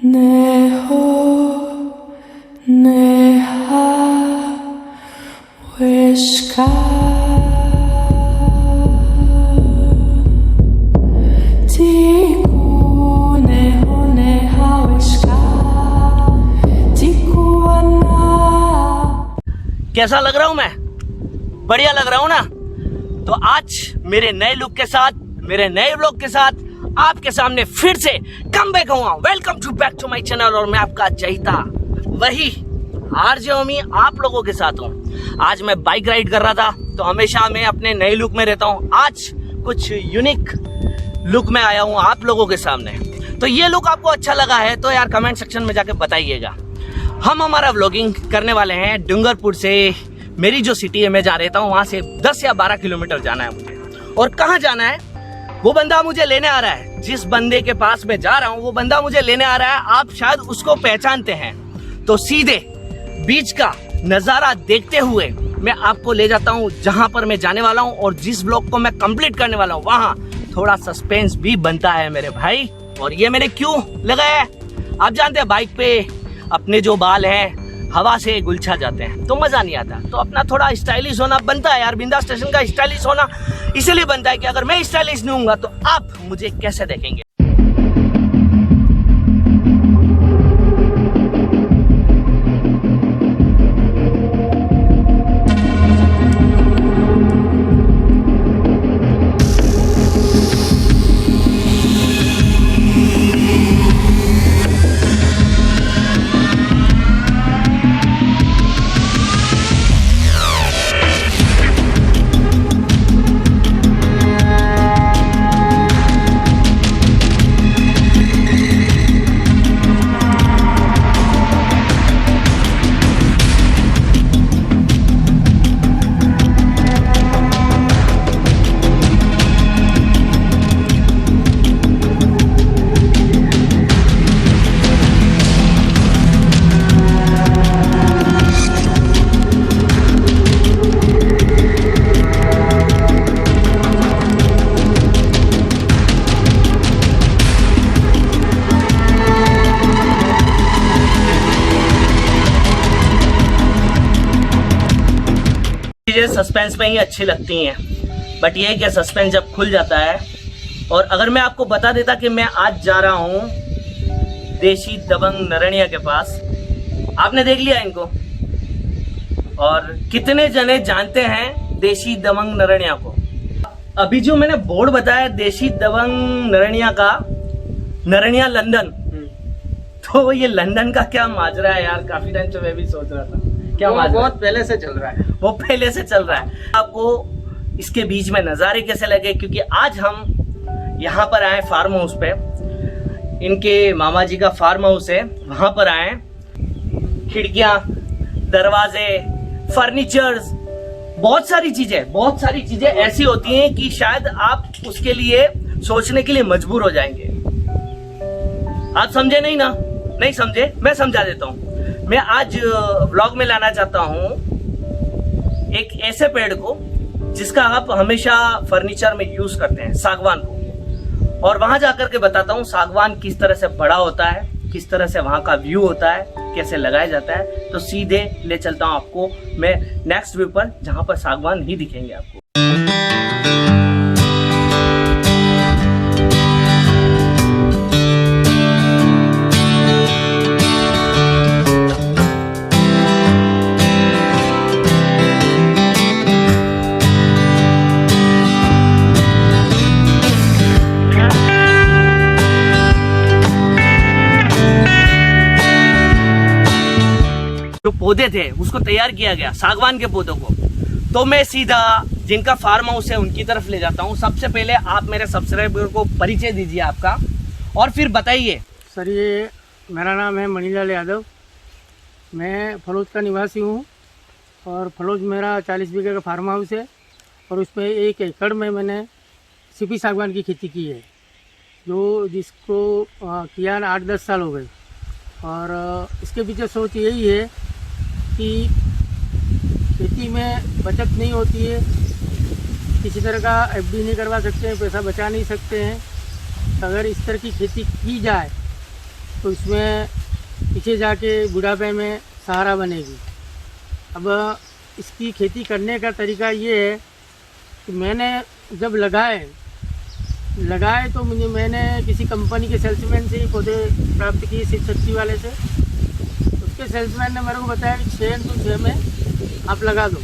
Neho, neha, wishka, tiku, neho, neha, wishka, tiku anna. कैसा लग रहा हूं मैं? बढ़िया लग रहा हूं ना? तो आज मेरे नए लुक के साथ, मेरे नए व्लॉग के साथ आपके सामने फिर से कम बैक हुआ। Welcome to back to my channel और मैं आपका जहिता वही आरजे ओमी आप लोगों के साथ हूँ। आज मैं बाइक राइड कर रहा था, तो हमेशा मैं अपने नए लुक में रहता हूँ। आज कुछ यूनिक लुक में आया हूँ आप लोगों के सामने। तो ये लुक आपको अच्छा लगा है तो यार कमेंट सेक्शन में जाके बताइएगा। हम हमारा व्लॉगिंग करने वाले हैं डूंगरपुर से। मेरी जो सिटी है मैं जा रहता हूँ, वहां से 10 या 12 किलोमीटर जाना है मुझे। और कहाँ जाना है वो बंदा मुझे लेने आ रहा है। जिस बंदे के पास मैं जा रहा हूँ वो बंदा मुझे लेने आ रहा है। आप शायद उसको पहचानते हैं। तो सीधे बीच का नजारा देखते हुए मैं आपको ले जाता हूँ जहां पर मैं जाने वाला हूँ। और जिस ब्लॉग को मैं कंप्लीट करने वाला हूँ वहां थोड़ा सस्पेंस भी बनता है मेरे भाई। और ये मैंने क्यों लगाया है आप जानते हैं, बाइक पे अपने जो बाल हैं हवा से गुलछा जाते हैं तो मजा नहीं आता। तो अपना थोड़ा स्टाइलिश होना बनता है यार। बिंदा स्टेशन का स्टाइलिश होना इसीलिए बनता है कि अगर मैं स्टाइलिश नहीं हूँगा तो आप मुझे कैसे देखेंगे। चीजें सस्पेंस में ही अच्छी लगती हैं, बट ये कि सस्पेंस जब खुल जाता है। और अगर मैं आपको बता देता कि मैं आज जा रहा हूँ देशी दबंग नरनिया के पास। आपने देख लिया इनको, और कितने जने जानते हैं देशी दबंग नरनिया को? अभी जो मैंने बोर्ड बताया देशी दबंग नरनिया का, नरनिया लंदन, तो ये लंदन का क्या माजरा है यार? काफी टाइम से मैं भी सोच रहा था क्या बहुत पहले से चल रहा है। वो पहले से चल रहा है। आपको इसके बीच में नज़ारे कैसे लगे? क्योंकि आज हम यहाँ पर आए फार्म हाउस पे। इनके मामा जी का फार्म हाउस है, वहां पर आए। खिड़कियां, दरवाजे, फर्नीचर्स, बहुत सारी चीजें ऐसी होती हैं कि शायद आप उसके लिए सोचने के लिए मजबूर हो जाएंगे। आप समझे नहीं ना? नहीं समझे? मैं समझा देता हूँ। मैं आज व्लॉग में लाना चाहता हूँ एक ऐसे पेड़ को जिसका आप हमेशा फर्नीचर में यूज करते हैं, सागवान को। और वहां जाकर के बताता हूँ सागवान किस तरह से बड़ा होता है, किस तरह से वहां का व्यू होता है, कैसे लगाया जाता है। तो सीधे ले चलता हूँ आपको मैं नेक्स्ट व्यू पर, जहां पर सागवान ही दिखेंगे आपको। जो पौधे थे उसको तैयार किया गया, सागवान के पौधों को। तो मैं सीधा जिनका फार्म हाउस है उनकी तरफ ले जाता हूँ। सबसे पहले आप मेरे सब्सक्राइबर को परिचय दीजिए आपका, और फिर बताइए। सर, ये मेरा नाम है मणिलाल यादव। मैं फलोज का निवासी हूँ और फलोज मेरा 40 बीघे का फार्म हाउस है। और उसमें 1 एकड़ में मैंने सीपी सागवान की खेती की है, जिसको किया 8-10 साल हो गए। और इसके पीछे सोच यही है कि खेती में बचत नहीं होती है, किसी तरह का एफडी नहीं करवा सकते हैं, पैसा बचा नहीं सकते हैं। अगर इस तरह की खेती की जाए तो इसमें पीछे जाके बुढ़ापे में सहारा बनेगी। अब इसकी खेती करने का तरीका ये है कि मैंने जब लगाए तो मैंने किसी कंपनी के सेल्समैन से ही पौधे प्राप्त किए, शिव शक्ति वाले से। उसके सेल्समैन ने मेरे को बताया कि 6 into 6 में आप लगा दो।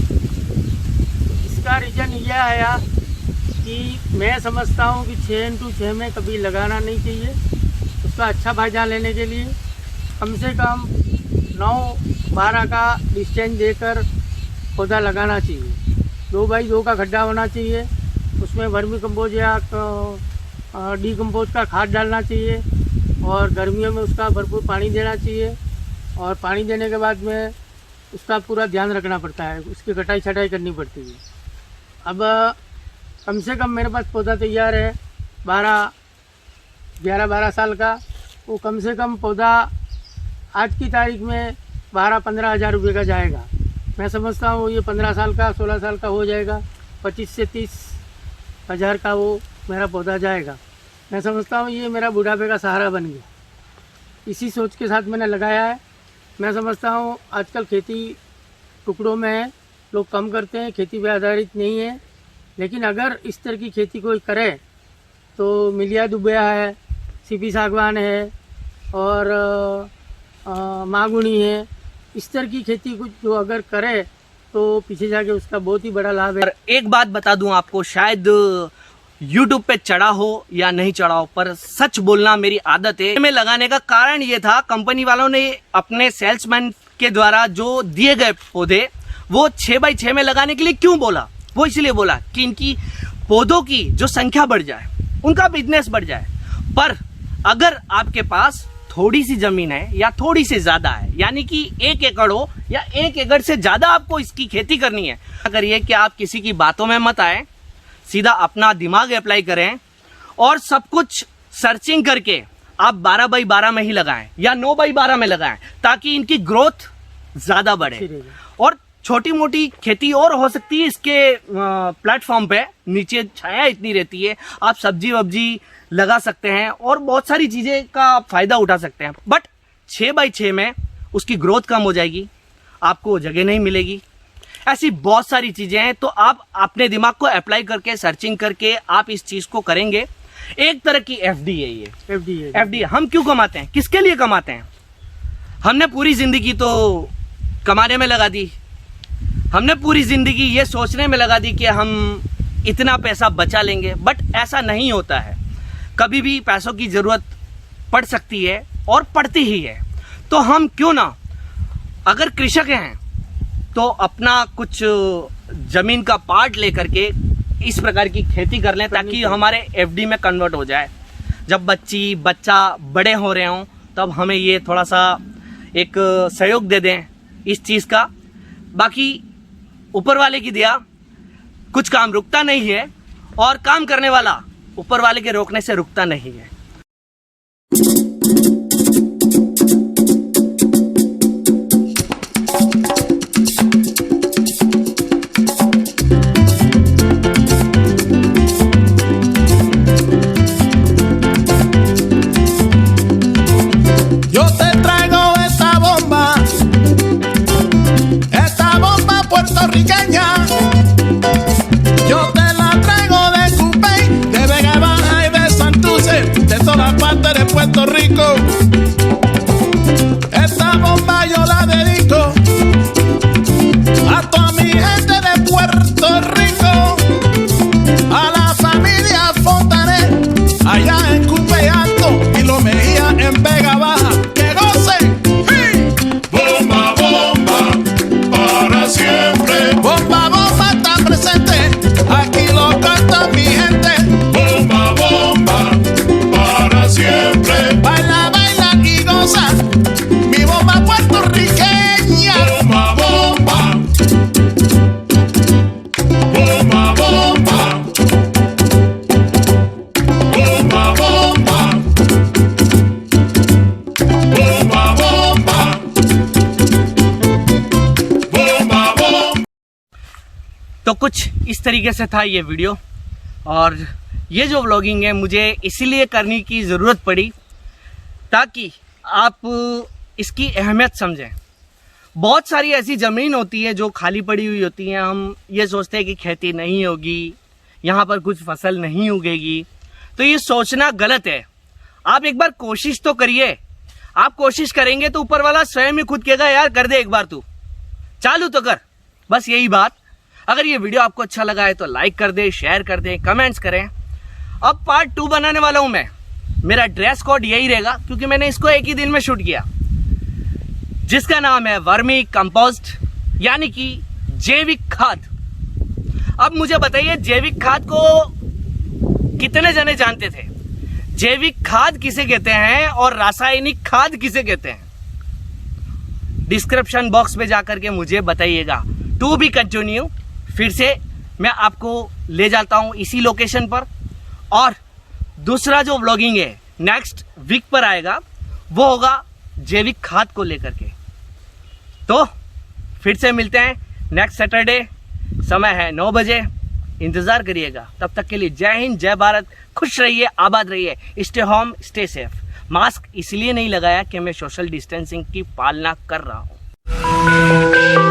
इसका रीज़न यह आया कि मैं समझता हूँ कि 6 into 6 में कभी लगाना नहीं चाहिए। उसका अच्छा फायदा लेने के लिए कम से कम 9-12 का डिस्टेंस देकर पौधा लगाना चाहिए। 2x2 का गड्ढा होना चाहिए, उसमें वर्मी कंपोज या डीकम्पोज का खाद डालना चाहिए और गर्मियों में उसका भरपूर पानी देना चाहिए। और पानी देने के बाद में उसका पूरा ध्यान रखना पड़ता है, उसकी कटाई छटाई करनी पड़ती है। अब कम से कम मेरे पास पौधा तैयार है 11-12 साल का। वो कम से कम पौधा आज की तारीख में 12-15 हज़ार रुपये का जाएगा। मैं समझता हूँ ये 15 साल का 16 साल का हो जाएगा, 25 से 30 हज़ार का वो मेरा पौधा जाएगा। मैं समझता हूँ ये मेरा बुढ़ापे का सहारा बन गया। इसी सोच के साथ मैंने लगाया है। मैं समझता हूँ आजकल खेती टुकड़ों में है, लोग कम करते हैं, खेती पे आधारित नहीं है। लेकिन अगर इस तरह की खेती कोई करे तो मिलिया दुबिया है, सीपी सागवान है और मागुनी है। इस तरह की खेती कुछ जो अगर करे तो पीछे जाके उसका बहुत ही बड़ा लाभ है। और एक बात बता दूं आपको, शायद YouTube पे चढ़ा हो या नहीं चढ़ा हो, पर सच बोलना मेरी आदत है। में लगाने का कारण ये था, कंपनी वालों ने अपने सेल्समैन के द्वारा जो दिए गए पौधे वो 6x6 में लगाने के लिए क्यों बोला? वो इसलिए बोला कि इनकी पौधों की जो संख्या बढ़ जाए, उनका बिजनेस बढ़ जाए। पर अगर आपके पास थोड़ी सी जमीन है या थोड़ी सी ज्यादा है, यानी कि 1 एकड़ हो या 1 एकड़ से ज्यादा आपको इसकी खेती करनी है, करिए कि आप किसी की बातों में मत आए, सीधा अपना दिमाग अप्लाई करें और सब कुछ सर्चिंग करके आप 12x12 में ही लगाएं या 9x12 में लगाएं, ताकि इनकी ग्रोथ ज्यादा बढ़े। और छोटी मोटी खेती और हो सकती है इसके प्लेटफॉर्म पे, नीचे छाया इतनी रहती है, आप सब्जी वब्जी लगा सकते हैं और बहुत सारी चीजें का आप फायदा उठा सकते हैं। बट 6x6 में उसकी ग्रोथ कम हो जाएगी, आपको जगह नहीं मिलेगी, ऐसी बहुत सारी चीजें हैं। तो आप अपने दिमाग को अप्लाई करके सर्चिंग करके आप इस चीज को करेंगे। एक तरह की एफडी है ये, एफडी। हम क्यों कमाते हैं, किसके लिए कमाते हैं? हमने पूरी जिंदगी तो कमाने में लगा दी, हमने पूरी जिंदगी ये सोचने में लगा दी कि हम इतना पैसा बचा लेंगे। बट ऐसा नहीं होता है, कभी भी पैसों की जरूरत पड़ सकती है और पड़ती ही है। तो हम क्यों ना, अगर कृषक हैं तो अपना कुछ जमीन का पार्ट लेकर के इस प्रकार की खेती कर लें, ताकि हमारे एफडी में कन्वर्ट हो जाए। जब बच्चा बड़े हो रहे हों तब हमें ये थोड़ा सा एक सहयोग दे दें इस चीज़ का। बाकी ऊपर वाले की दया, कुछ काम रुकता नहीं है और काम करने वाला ऊपर वाले के रोकने से रुकता नहीं है। Yo te traigo esta bomba puertorriqueña. Yo te la traigo de Cupey, de Vega Baja y de Santurce, de todas partes de Puerto Rico. Esta bomba yo la dedico a toda mi gente de Puerto Rico, a la familia Fontanet, allá en Cupey Alto y Los Mejía en Vega Baja. ¡Que gocen! ¡Sí! Bomba, bomba, para siempre. Bomba, bomba está presente, aquí lo canta mi gente. Bomba, bomba, para siempre. Baila, baila y goza, mi bomba puertorriqueña. Bomba, bomba. Bomba, bomba. Bomba, bomba. Bomba, bomba. Bomba, bomba. तो कुछ इस तरीके से था ये video, और ये जो व्लॉगिंग है मुझे इसीलिए करने की ज़रूरत पड़ी ताकि आप इसकी अहमियत समझें। बहुत सारी ऐसी ज़मीन होती है जो खाली पड़ी हुई होती हैं, हम ये सोचते हैं कि खेती नहीं होगी, यहाँ पर कुछ फसल नहीं उगेगी, तो ये सोचना गलत है। आप एक बार कोशिश तो करिए। आप कोशिश करेंगे तो ऊपर वाला स्वयं ही खुद कहेगा यार कर दे, एक बार तू चालू तो कर। बस यही बात। अगर ये वीडियो आपको अच्छा लगा है तो लाइक कर दे, शेयर कर दे, कमेंट्स करें। अब पार्ट 2 बनाने वाला हूं मैं। मेरा ड्रेस कोड यही रहेगा क्योंकि मैंने इसको एक ही दिन में शूट किया, जिसका नाम है वर्मी कंपोस्ट, यानी कि जैविक खाद। अब मुझे बताइए, जैविक खाद को कितने जने जानते थे? जैविक खाद किसे कहते हैं और रासायनिक खाद किसे कहते हैं? डिस्क्रिप्शन बॉक्स में जाकर के मुझे बताइएगा। To be continue. फिर से मैं आपको ले जाता हूं इसी लोकेशन पर, और दूसरा जो व्लॉगिंग है नेक्स्ट वीक पर आएगा, वो होगा जैविक खाद को लेकर के। तो फिर से मिलते हैं नेक्स्ट सैटरडे, समय है 9 बजे। इंतजार करिएगा। तब तक के लिए जय हिंद, जय भारत। खुश रहिए, आबाद रहिए, stay home, stay safe. Mask इसलिए नहीं लगाया कि मैं सोशल डिस्टेंसिंग की पालना कर रहा हूं।